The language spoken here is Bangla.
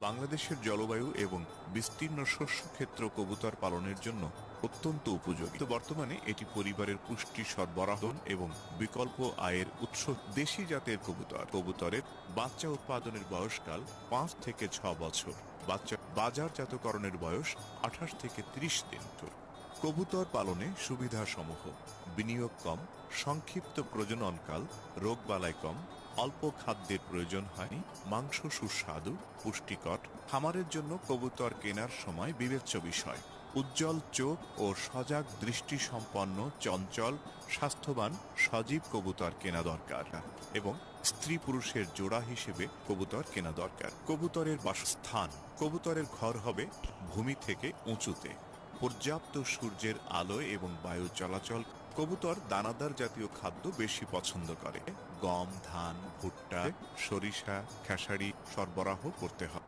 বাংলাদেশের জলবায়ু এবং বিস্তীর্ণ শস্য ক্ষেত্র কবুতর পালনের জন্য অত্যন্ত উপযোগী। তো বর্তমানে এটি পরিবারের পুষ্টি সরবরাহ এবং বিকল্প আয়ের উৎস। দেশি জাতের কবুতরের বাচ্চা উৎপাদনের বয়সকাল 5 থেকে 6 বছর। বাজারজাতকরণের বয়স 28 থেকে 30 দিন। কবুতর পালনে সুবিধাসমূহ: বিনিয়োগ কম, সংক্ষিপ্ত প্রজননকাল, রোগবালাই কম, অল্প খাদ্যের প্রয়োজন হয়, মাংস সুস্বাদু, পুষ্টিকর। খামারের জন্য কবুতর কেনার সময় বিবেচ্য বিষয়: উজ্জ্বল চোখ ও সজাগ দৃষ্টি সম্পন্ন চঞ্চল স্বাস্থ্যবান সজীব কবুতর কেনা দরকার এবং স্ত্রী পুরুষের জোড়া হিসেবে কবুতর কেনা দরকার। কবুতরের বাসস্থান: কবুতরের ঘর হবে ভূমি থেকে উঁচুতে, পর্যাপ্ত সূর্যের আলো এবং বায়ু চলাচল। কবুতর দানাদার জাতীয় খাদ্য বেশি পছন্দ করে। গম, ধান, ভুট্টা, সরিষা, খেসারি সরবরাহ করতে হবে।